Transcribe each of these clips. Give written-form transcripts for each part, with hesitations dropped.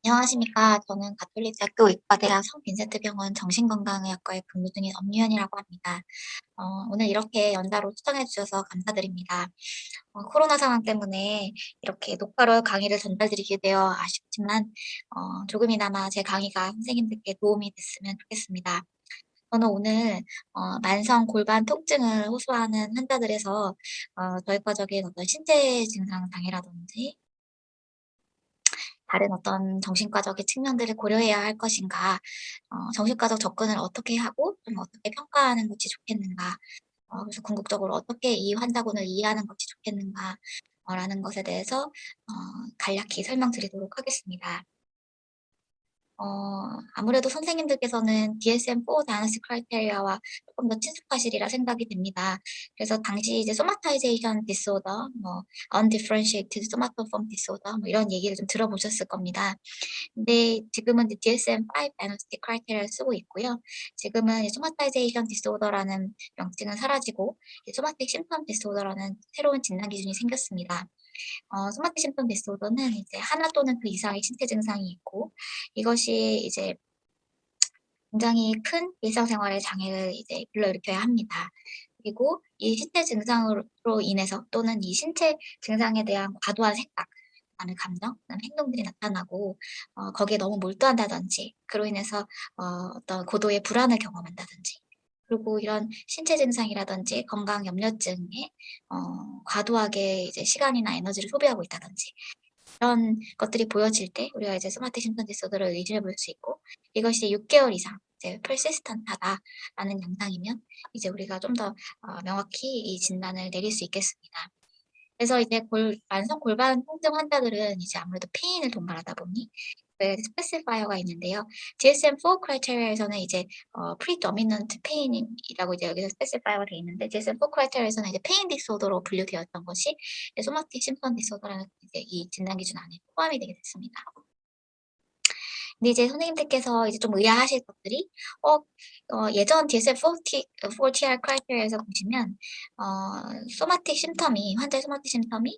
안녕하십니까. 저는 가톨릭대학교 의과대학 성빈센트병원 정신건강의학과에 근무 중인 엄유현이라고 합니다. 오늘 이렇게 연사로 초청해 주셔서 감사드립니다. 코로나 상황 때문에 이렇게 녹화로 강의를 전달드리게 되어 아쉽지만 조금이나마 제 강의가 선생님들께 도움이 됐으면 좋겠습니다. 저는 오늘 만성 골반 통증을 호소하는 환자들에서 저희과적인 어떤 신체 증상 장애라든지 다른 어떤 정신과적인 측면들을 고려해야 할 것인가, 정신과적 접근을 어떻게 하고 좀 어떻게 평가하는 것이 좋겠는가, 그래서 궁극적으로 어떻게 이 환자군을 이해하는 것이 좋겠는가, 라는 것에 대해서 간략히 설명드리도록 하겠습니다. 아무래도 선생님들께서는 DSM-4 다이너스틱 크라이테리아와 조금 더 친숙하시리라 생각이 됩니다. 그래서 당시 이제 소마타이제이션 디스오더, 뭐 undifferentiated somatoform disorder 뭐 이런 얘기를 좀 들어보셨을 겁니다. 근데 지금은 이제 DSM-5 다이너스틱 크라이테리아를 쓰고 있고요. 지금은 소마타이제이션 디스오더라는 명칭은 사라지고 소마틱 심텀 디스오더라는 새로운 진단 기준이 생겼습니다. 소마틱 심텀 디스오더는 이제 하나 또는 그 이상의 신체 증상이 있고 이것이 이제 굉장히 큰 일상생활에 장애를 이제 불러일으켜야 합니다. 그리고 이 신체 증상으로 인해서 또는 이 신체 증상에 대한 과도한 생각, 그다음에 감정, 그다음에 행동들이 나타나고 거기에 너무 몰두한다든지 그로 인해서 어떤 고도의 불안을 경험한다든지 그리고 이런 신체 증상이라든지 건강 염려증에 과도하게 이제 시간이나 에너지를 소비하고 있다든지 이런 것들이 보여질 때 우리가 이제 소마틱 심턴 디소더를 의심해 볼 수 있고 이것이 6개월 이상 이제 persistent하다라는 양상이면 이제 우리가 좀 더 명확히 이 진단을 내릴 수 있겠습니다. 그래서 이제 만성 골반 통증 환자들은 이제 아무래도 페인을 동반하다 보니 그 스페시파이어가 있는데요. DSM-4 크라이테리아에서는 이제 predominant pain이라고 이제 여기서 스페시파이어가 되어 있는데 DSM-4 크라이테리아에서는 이제 페인 디소더로 분류되었던 것이 소마틱 심펀 디소더라는 이제 이 진단 기준 안에 포함이 되게 됐습니다. 근데 이제 선생님들께서 이제 좀 의아하실 것들이 어 예전 DSM-4TR 크라이테리아에서 보시면 소마틱 심텀이 환자의 소마틱 심텀이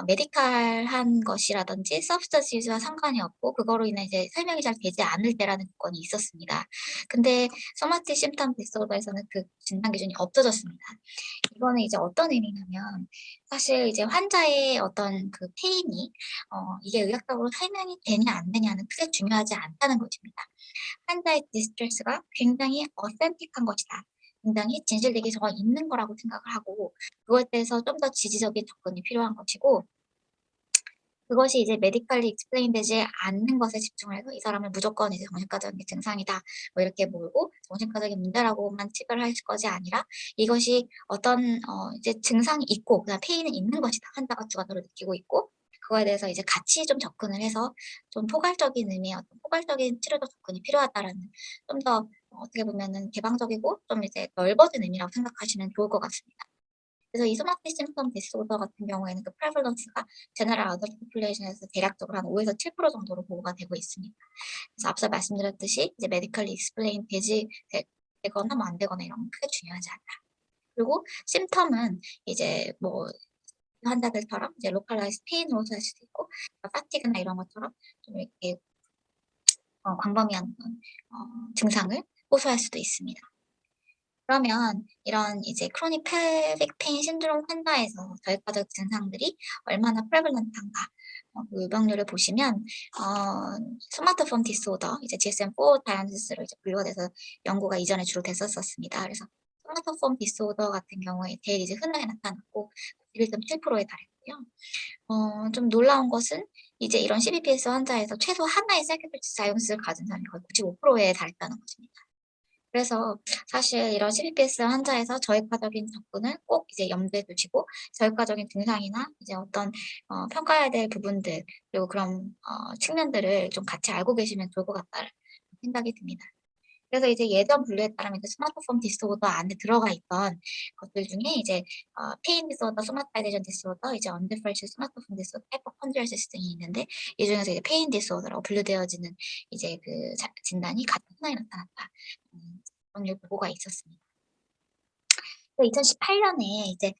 메디칼한 것이라든지 서브스턴스 유즈와 상관이 없고 그거로 인해 이제 설명이 잘 되지 않을 때라는 조건이 있었습니다. 근데 소마틱 심텀 디소더에서는 그 진단 기준이 없어졌습니다. 이거는 이제 어떤 의미냐면 사실 이제 환자의 어떤 그 페인이 이게 의학적으로 설명이 되냐 안 되냐는 크게 중요하지 않다는 것입니다. 환자의 디스트레스가 굉장히 어센틱한 것이다. 굉장히 진실되게 저가 있는 거라고 생각을 하고 그것에 대해서 좀 더 지지적인 접근이 필요한 것이고 그것이 이제 메디컬리 익스플레인 되지 않는 것에 집중을 해서 이 사람을 무조건 이제 정신과적인 증상이다. 뭐 이렇게 몰고 정신과적인 문제라고만 치부를 것이 아니라 이것이 어떤 이제 증상이 있고 그다음 페인은 있는 것이다. 환자가 주관적으로 느끼고 있고 그거에 대해서 이제 같이 좀 접근을 해서 좀 포괄적인 의미의 어떤 포괄적인 치료적 접근이 필요하다라는 좀 더 어떻게 보면은 개방적이고 좀 이제 넓어진 의미라고 생각하시면 좋을 것 같습니다. 그래서 이 소마틱 심텀 디스오더 같은 경우에는 그 프레벌런스가 제너럴 어덜트 포퓰레이션에서 대략적으로 한 5에서 7% 정도로 보고가 되고 있습니다. 그래서 앞서 말씀드렸듯이 이제 메디컬리 익스플레인 되거나 뭐 안 되거나 이런 건 크게 중요하지 않다. 그리고 심텀은 이제 뭐 환자들처럼 이제 로컬라이즈 페인으로 호소할 수도 있고 파티그나 이런 것처럼 좀 이렇게 광범위한 증상을 호소할 수도 있습니다. 그러면 이런 이제 크로닉 펠빅 페인 신드롬 환자에서 저혈과적 증상들이 얼마나 프레벌런트한가 그 유병률을 보시면 스마트폰 디스오더 이제 DSM-4 다이너시스로 이제 분류가 돼서 연구가 이전에 주로 됐었습니다. 그래서 스마트폰 디스오더 같은 경우에 제일 이제 흔하게 나타났고 1.7%에 달했고요. 좀 놀라운 것은 이제 이런 CBPS 환자에서 최소 하나의 사이코패스 자용수를 가진 사람이 거의 95%에 달했다는 것입니다. 그래서 사실 이런 CBPS 환자에서 저혈과적인 접근을 꼭 이제 염두에 두시고 저혈과적인 증상이나 이제 어떤 평가해야 될 부분들 그리고 그런 측면들을 좀 같이 알고 계시면 좋을 것 같다는 생각이 듭니다. 그래서 이제 예전 분류에 따르면 이제 스마트폰 디스오더 안에 들어가 있던 것들 중에 이제 페인 디스오더, 소마타이제이션 디스오더, 이제 언디퍼런셜 스마트폰 디스오더, 하이퍼컨드리아시스 등이 있는데 이 중에서 이제 페인 디스오더라고 분류되어지는 이제 그 진단이 같은 하나에 나타났다. 그런 보고가 있었습니다. 2018년에 이제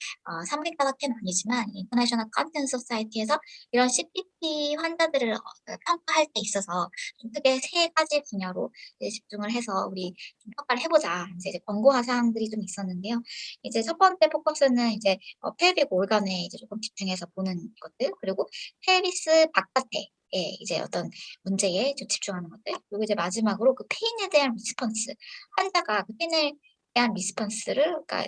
사무국가학회는 아니지만 인터내셔널 컨텐츠 소사이티에서 이런 CPT 환자들을 평가할 때 있어서 좀 크게 세 가지 분야로 이제 집중을 해서 우리 좀 평가를 해보자 하면서 이제 권고한 사항들이 좀 있었는데요. 이제 첫 번째 포커스는 이제 펠빅 올간에 이제 조금 집중해서 보는 것들, 그리고 펠비스 바깥에 이제 어떤 문제에 좀 집중하는 것들, 그리고 이제 마지막으로 그 페인에 대한 리스폰스, 환자가 그 페인을 대한 리스폰스를, 그러니까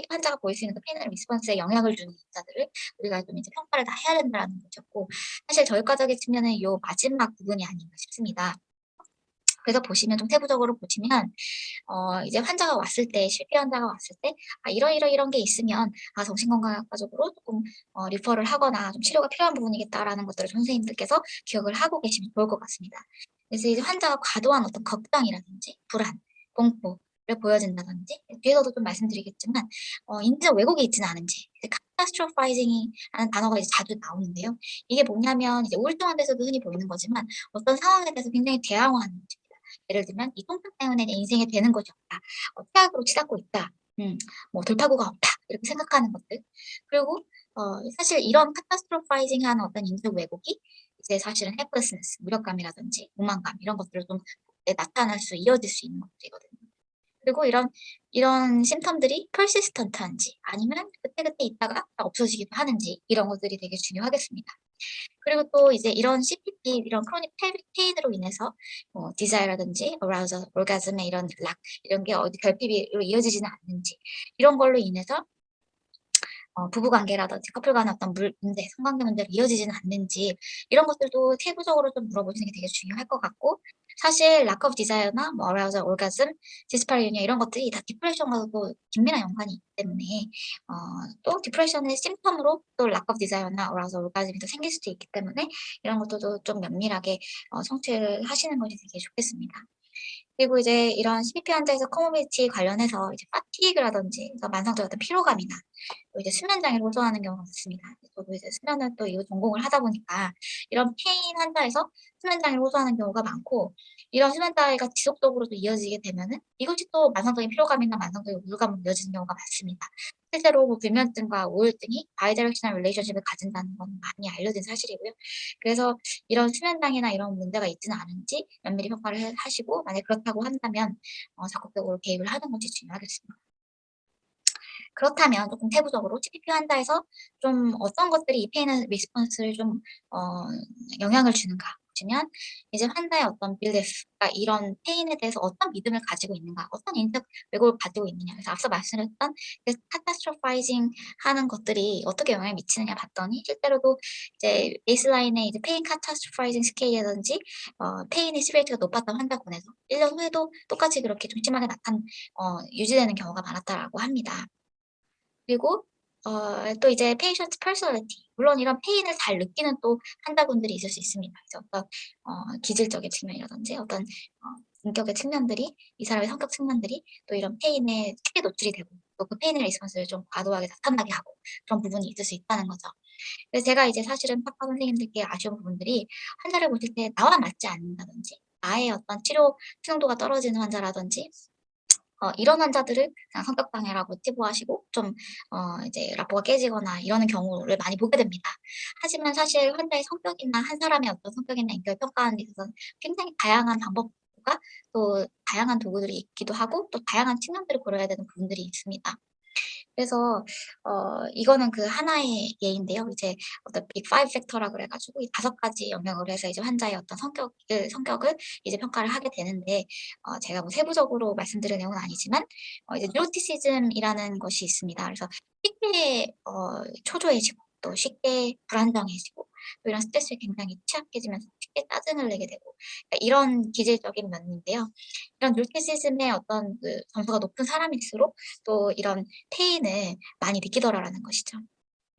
환자가 보일 수 있는 그 페널 리스폰스에 영향을 주는 인자들을 우리가 좀 이제 평가를 다 해야 된다는 거였고, 사실 더 효과적인 측면은 요 마지막 부분이 아닌가 싶습니다. 그래서 보시면 좀 세부적으로 보시면 이제 환자가 왔을 때, 실비 환자가 왔을 때, 이런 게 있으면 정신건강학과적으로 조금 리퍼를 하거나 좀 치료가 필요한 부분이겠다라는 것들을 선생님들께서 기억을 하고 계시면 좋을 것 같습니다. 그래서 이제 환자가 과도한 어떤 걱정이라든지 불안, 공포를 보여진다든지, 뒤에서도 좀 말씀드리겠지만 인지적 왜곡이 있지는 않은지, catastrophizing이라는 단어가 이제 자주 나오는데요. 이게 뭐냐면 이제 우울증 환자에서도 흔히 보이는 거지만 어떤 상황에 대해서 굉장히 대항하는 거죠. 예를 들면 이 통증 때문에 내 인생에 되는 것이 없다. 최악으로 치닫고 있다. 뭐 돌파구가 없다. 이렇게 생각하는 것들. 그리고 사실 이런 카타스트로파이징한 어떤 인지적 왜곡이 이제 사실은 헬플레스네스, 무력감이라든지 무만감 이런 것들을 좀 나타날 수, 이어질 수 있는 것들이거든요. 그리고 이런 심텀들이 persistent한지 아니면 그때그때 있다가 없어지기도 하는지 이런 것들이 되게 중요하겠습니다. 그리고 또 이제 이런 CPP, 이런 크로닉 펠빅 페인으로 인해서 디자이라든지 어라우저, orgasm의 이런 락 이런 게 어디 결핍으로 이어지지는 않는지 이런 걸로 인해서 부부 관계라든지 커플 간의 어떤 문제, 성관계 문제로 이어지지는 않는지 이런 것들도 세부적으로 좀 물어보시는 게 되게 중요할 것 같고, 사실 lack of desire나 뭐 arousal, orgasm, dyspareunia 이런 것들이 다 디프레션과도 긴밀한 연관이 있기 때문에 또 디프레션의 심텀으로 또 lack of desire나 arousal, orgasm이 또 생길 수도 있기 때문에 이런 것들도 좀 면밀하게 성취를 하시는 것이 되게 좋겠습니다. 그리고 이제 이런 CPP 환자에서 커모비티 관련해서 이제 파티그라든지 그래서 만성적 어떤 피로감이나 또 이제 수면 장애를 호소하는 경우가 많습니다. 저도 이제 수면을 또 이거 전공을 하다 보니까 이런 페인 환자에서 수면 장애를 호소하는 경우가 많고, 이런 수면 장애가 지속적으로 또 이어지게 되면은 이것이 또 만성적인 피로감이나 만성적인 우울감으로 이어지는 경우가 많습니다. 실제로 뭐 불면증과 우울증이 바이디렉셔널 릴레이션십을 가진다는 건 많이 알려진 사실이고요. 그래서 이런 수면 장애나 이런 문제가 있지는 않은지 면밀히 평가를 하시고, 만약 그렇다고 한다면 적극적으로 개입을 하는 것이 중요하겠습니다. 그렇다면 조금 세부적으로 CPP 환자에서 좀 어떤 것들이 이 페인 리스폰스를 좀 영향을 주는가 보시면, 이제 환자의 어떤 belief, 그러니까 이런 페인에 대해서 어떤 믿음을 가지고 있는가, 어떤 인적 왜곡을 가지고 있느냐. 그래서 앞서 말씀드렸던 그 카타스트로파이징 하는 것들이 어떻게 영향을 미치느냐 봤더니, 실제로도 이제 베이스라인에 이제 페인 카타스트로파이징 스케일이라든지 페인의 시베리티가 높았던 환자군에서 1년 후에도 똑같이 그렇게 좀 심하게 유지되는 경우가 많았다라고 합니다. 그리고 또 이제 페이션트 퍼스널리티, 물론 이런 페인을 잘 느끼는 또 환자분들이 있을 수 있습니다. 그래서 어떤 기질적인 측면이라든지 어떤 인격의 측면들이, 이 사람의 성격 측면들이 또 이런 페인에 크게 노출이 되고 또 그 페인의 리스폰스를 좀 과도하게 나타나게 하고 그런 부분이 있을 수 있다는 거죠. 그래서 제가 이제 사실은 학과 선생님들께 아쉬운 부분들이, 환자를 보실 때 나와 맞지 않는다든지 나의 어떤 치료 수용도가 떨어지는 환자라든지 이런 환자들을 그냥 성격 장애라고 치부하시고 좀 이제 라포가 깨지거나 이러는 경우를 많이 보게 됩니다. 하지만 사실 환자의 성격이나 한 사람의 어떤 성격이나 인격을 평가하는 데 있어서는 굉장히 다양한 방법과 또 다양한 도구들이 있기도 하고 또 다양한 측면들을 고려해야 되는 부분들이 있습니다. 그래서 이거는 그 하나의 예인데요. 이제 어떤 빅 파이브 팩터라 그래 가지고 이 5가지 영역으로 해서 이제 환자의 어떤 성격을 이제 평가를 하게 되는데, 제가 뭐 세부적으로 말씀드릴 내용은 아니지만 이제 뉴로티시즘이라는 것이 있습니다. 그래서 쉽게 초조해지고 또 쉽게 불안정해지고 또 이런 스트레스에 굉장히 취약해지면서 쉽게 짜증을 내게 되고, 그러니까 이런 기질적인 면인데요. 이런 뉴로티시즘의 어떤 그 점수가 높은 사람일수록 또 이런 페인을 많이 느끼더라라는 것이죠.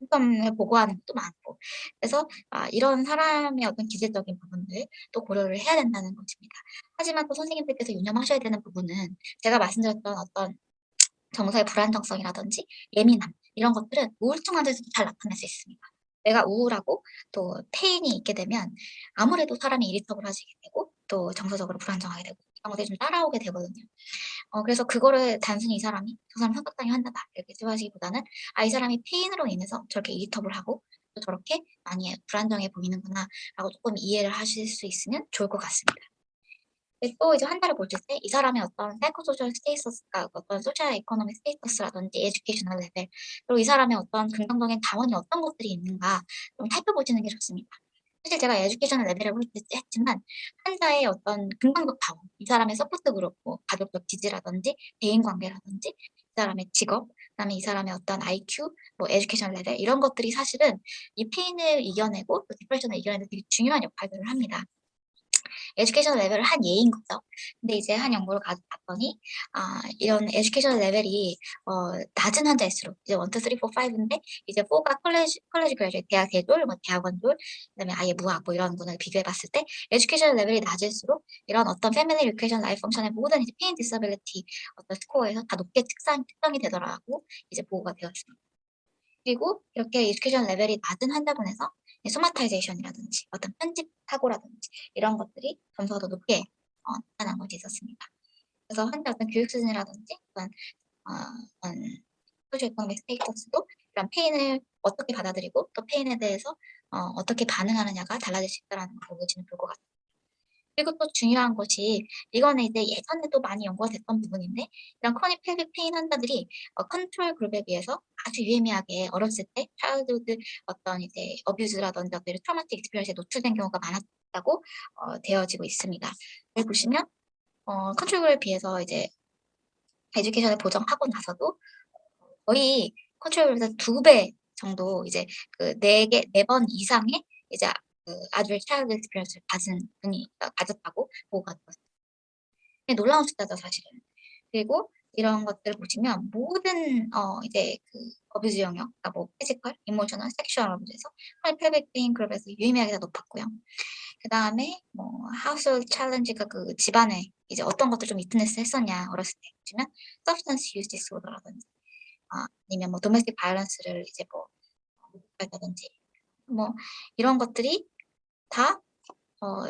심텀을 보고하는 것도 많고. 그래서 이런 사람의 어떤 기질적인 부분들 또 고려를 해야 된다는 것입니다. 하지만 또 선생님들께서 유념하셔야 되는 부분은, 제가 말씀드렸던 어떤 정서의 불안정성이라든지 예민함 이런 것들은 우울증 환자에서도 잘 나타날 수 있습니다. 내가 우울하고 또 페인이 있게 되면 아무래도 사람이 이리터블해지게 되고 또 정서적으로 불안정하게 되고 그런 것들이 좀 따라오게 되거든요. 그래서 그거를 단순히 이 사람이 저 사람 성격상이 한다다 이렇게 생각하시기보다는 이 사람이 페인으로 인해서 저렇게 이리터블 하고 또 저렇게 많이 불안정해 보이는구나라고 조금 이해를 하실 수 있으면 좋을 것 같습니다. 또 이제 환자를 보실 때 이 사람의 어떤 사이코소셜 스테이터스가 어떤 소셜 이코노믹 스테이터스라든지 에듀케이셔널 레벨 그리고 이 사람의 어떤 긍정적인 자원이 어떤 것들이 있는가 좀 살펴보시는 게 좋습니다. 사실 제가 에듀케이셔널 레벨을 볼 때 했지만 환자의 어떤 긍정적 자원, 이 사람의 서포트 그룹, 뭐 가족적 지지라든지 대인 관계라든지 이 사람의 직업, 그다음에 이 사람의 어떤 IQ, 뭐 에듀케이셔널 레벨 이런 것들이 사실은 이 페인을 이겨내고 또 디프레션을 이겨내는 데 되게 중요한 역할들을 합니다. 에듀케이션 레벨을 한 예인 거죠. 근데 이제 한 연구를 봤더니 이런 에듀케이션 레벨이 낮은 환자일수록 이제 1, 2, 3, 4, 5인데 이제 4가 컬리지 그레이주에이트 대학 대졸, 뭐 대학원졸, 그다음에 아예 무학 뭐 이런 거를 비교해 봤을 때 에듀케이션 레벨이 낮을수록 이런 어떤 패밀리 에듀케이션 라이프 펑션의 모든 이제 페인 디서빌리티 어떤 스코어에서 다 높게 측정이 되더라고 이제 보고가 되었습니다. 그리고 이렇게 에듀케이션 레벨이 낮은 환자분에서 소마타이제이션이라든지 어떤 편집 사고라든지 이런 것들이 점수가 더 높게 나타난 것이 있었습니다. 그래서 환자 어떤 교육 수준이라든지 어떤 소셜 이코노믹 스테이터스도 이런 페인을 어떻게 받아들이고 또 페인에 대해서 어떻게 반응하느냐가 달라질 수 있다는 걸 보시면 좋을 것 같아요. 그리고 또 중요한 것이 이거는 이제 예전에도 많이 연구가 됐던 부분인데 이런 크로닉 펠빅 페인 환자들이 컨트롤 그룹에 비해서 아주 유의미하게 어렸을 때 차일드후드 어떤 이제 어뷰즈라든지 어떤 트라우마틱 익스피리언스에 노출된 경우가 많았다고 되어지고 있습니다. 여기 보시면 컨트롤 그룹에 비해서 이제 에듀케이션을 보정하고 나서도 거의 컨트롤 그룹에서 2배 정도 이제 그 4번 이상의 이제 아주 차일드 익스피리언스를 가졌다고 보고가 되었습니다. 놀라운 숫자죠, 사실은. 그리고 이런 것들을 보시면 모든 이제 그 어뷰즈 영역, 그러니까 뭐 피지컬, 이모셔널, 섹슈얼 어뷰즈에서 크로닉 펠빅 페인 그룹에서 유의미하게 더 높았고요. 그다음에 뭐 하우스홀드 챌린지가 그 집안에 이제 어떤 것들 좀 위트니스 했었냐 어렸을 때 보시면 서브스턴스 유즈 디스오더라든지 아니면 뭐 도메스틱 바이올런스를 이제 뭐 한다든지 뭐 이런 것들이 다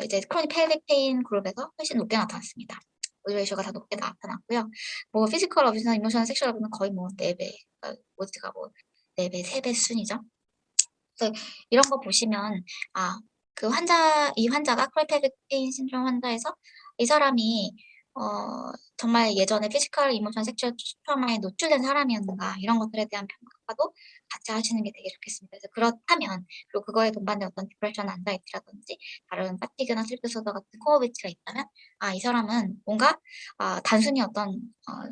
이제 크로닉 펠빅 페인 그룹에서 훨씬 높게 나타났습니다. 레이셔가 다 높게 나타났고요. 뭐 피지컬 어뷰즈나 이모셔널 섹슈얼 어뷰는 거의 뭐 4배, 오즈가 뭐 4배, 3배 순이죠. 그래서 이런 거 보시면 그 이 환자가 크로닉 펠빅 페인 신드롬 환자에서 이 사람이 정말 예전에 피지컬, 이모셔널, 섹슈얼 트라우마에 노출된 사람이었는가 이런 것들에 대한 평가도 같이 하시는 게 되게 좋겠습니다. 그래서 그렇다면 그리고 그거에 동반된 어떤 디프레션, 안자이티라든지 다른 파티그나 슬리프 디소더 같은 코어 위치가 있다면 이 사람은 뭔가 단순히 어떤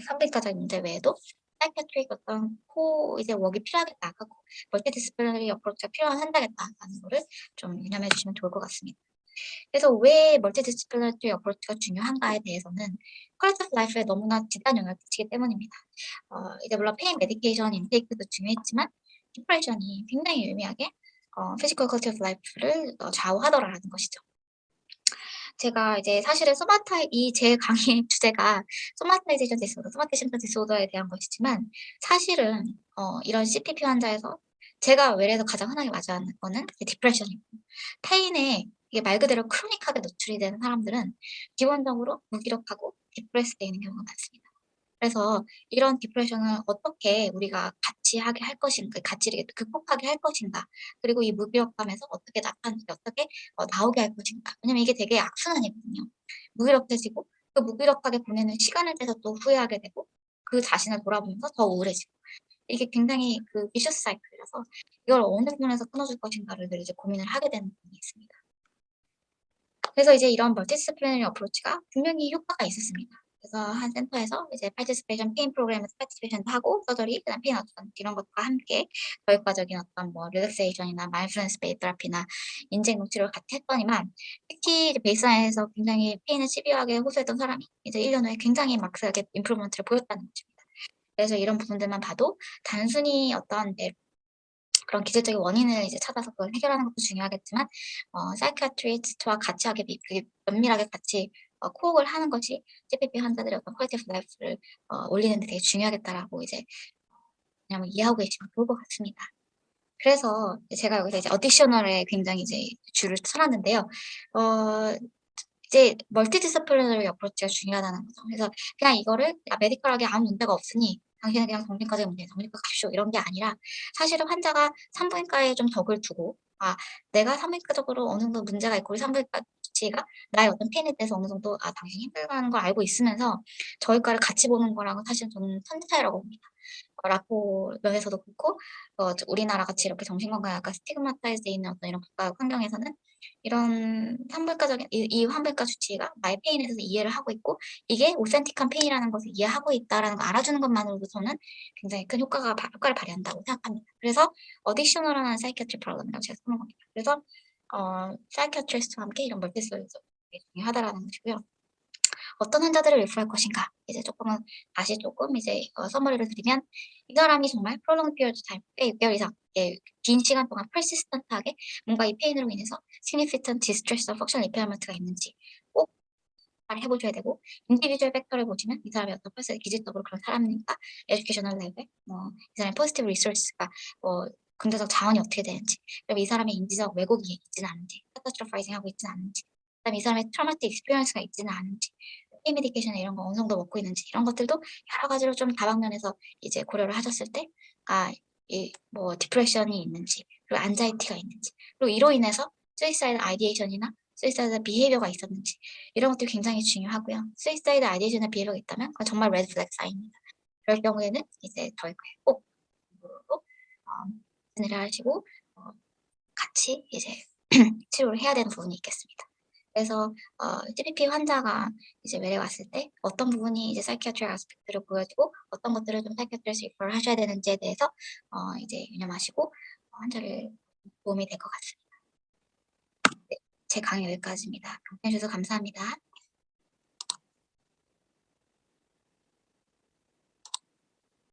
선비과적 문제 외에도 사이키아트릭 어떤 이제 웍이 필요하겠다. 멀티디스플리너리 어프로치가 필요한 환자겠다라는 거를 좀 유념해 주시면 좋을 것 같습니다. 그래서 왜 멀티디스플리너리 어프로치가 중요한가에 대해서는 퀄리티 오브 라이프에 너무나 집단 영향을 끼치기 때문입니다. 이제 물론 페인 메디케이션 인테이크도 중요했지만 디프레션이 굉장히 유의미하게 피지컬 퀄리티 오브 라이프를 좌우하더라라는 것이죠. 제가 이제 사실은 제 강의 주제가 소마타이제이션 디스오더, 소마틱 심플 디스오더에 대한 것이지만 사실은 이런 CPP 환자에서 제가 외래에서 가장 흔하게 맞이하는 거는 디프레션이고 페인에 이게 말 그대로 크로닉하게 노출이 되는 사람들은 기본적으로 무기력하고 디프레스되어 있는 경우가 많습니다. 그래서 이런 디프레션을 어떻게 우리가 같이 하게 할 것인가, 같이 이렇게 극복하게 할 것인가, 그리고 이 무기력감에서 어떻게 나타나는지, 어떻게 나오게 할 것인가. 왜냐면 이게 되게 악순환이거든요. 무기력해지고 그 무기력하게 보내는 시간을 떼서 또 후회하게 되고 그 자신을 돌아보면서 더 우울해지고 이게 굉장히 그 비셔스 사이클이라서 이걸 어느 부분에서 끊어줄 것인가를 늘 이제 고민을 하게 되는 부분이 있습니다. 그래서 이제 이런 멀티디스플리너리 어프로치가 분명히 효과가 있었습니다. 그래서 한 센터에서 이제 파티시페이션 페인 프로그램에서 파티시페이션도 하고 서저리 그다음 페인 어떤 이런 것과 함께 더 효과적인 어떤 뭐 릴렉세이션이나 마인드풀니스 베이스 테라피나 인지행동 치료를 같이 했더니만 특히 이제 베이스라인에서 굉장히 페인을 집요하게 호소했던 사람이 이제 1년 후에 굉장히 막스하게 임프루먼트를 보였다는 것입니다. 그래서 이런 부분들만 봐도 단순히 어떤 그런 기술적인 원인을 이제 찾아서 그걸 해결하는 것도 중요하겠지만 사이키아트리스트와 같이 하게 그게 면밀하게 같이 코업을 하는 것이 CPP 환자들의 어떤 퀄리티 오브 라이프를 올리는 데 되게 중요하겠다라고 이제 그냥 이해하고 계시면 좋을 것 같습니다. 그래서 제가 여기서 이제 어디셔널에 굉장히 이제 줄을 서놨는데요. 이제 멀티디스플리너리 어프로치가 중요하다는 거죠. 그래서 그냥 이거를 메디컬하게 아무 문제가 없으니 당신은 그냥 정신과적인 문제, 정신과 가십시오 이런 게 아니라 사실은 환자가 산부인과에 좀 덕을 두고 내가 산부인과적으로 어느 정도 문제가 있고 우리 산부인과 치가 나의 어떤 페인에 대해서 어느 정도 당신이 힘들다는 걸 알고 있으면서 저희 과를 같이 보는 거랑은 사실 저는 천지 차이라고 봅니다. 라포 면에서도 그렇고 우리나라 같이 이렇게 정신건강에 약간 스티그마타이즈돼 있는 어떤 이런 국가 환경에서는 이런 산부인과적인 이 산부인과 주치의가 나의 페인에 대해서 이해를 하고 있고 이게 오센틱한 페인이라는 것을 이해하고 있다라는 걸 알아주는 것만으로도 저는 굉장히 큰 효과를 발휘한다고 생각합니다. 그래서 어디셔널한 사이키아트리 프로그램이라고 제가 쓰는 겁니다. 그래서 사이키아트리스트와 함께 이런 멀티솔루션 중요하다라는 것이고요. 어떤 환자들을 리프할 것인가 이제 조금은 다시 조금 이제 서머리를 드리면 이 사람이 정말 prolonged period of time 꽤 6개월 이상 긴 시간 동안 persistent하게 뭔가 이 페인으로 인해서 significant distress or functional impairment가 있는지 꼭 해보셔야 되고 인디비주얼 팩터를 보시면 이 사람이 어떤 퍼스널 기질적으로 그런 사람이니까 에듀케이셔널 레벨 이 사람의 포지티브 리소스가 긍정적 자원이 어떻게 되는지 그리고 이 사람의 인지적 왜곡이 있지는 않은지 카타스트로파이징 하고 있지는 않은지 그다음에 이 사람의 트라우마틱 익스피리언스가 있지는 않은지 페인 메디케이션 이런 거 어느 정도 먹고 있는지 이런 것들도 여러 가지로 좀 다방면에서 이제 고려를 하셨을 때 디프레션이 있는지 그리고 안자이티가 있는지 그리고 이로 인해서 수이사이드 아이디에이션이나 수이사이드 비헤이비어가 있었는지 이런 것들이 굉장히 중요하고요. 수이사이드 아이디에이션이나 비헤이비어가 있다면 그건 정말 레드 플래그 사인입니다. 그럴 경우에는 이제 저희 꼭 진행을 하시고 같이 이제 치료를 해야 되는 부분이 있겠습니다. 그래서 CPP 환자가 이제 외래 왔을 때 어떤 부분이 이제 사이키아트리 아스펙트를 보여주고 어떤 것들을 좀 사이키아트리에서 리퍼를 하셔야 되는지에 대해서 이제 유념하시고 환자를 도움이 될 것 같습니다. 네, 제 강의 여기까지입니다. 경청해 주셔서 감사합니다.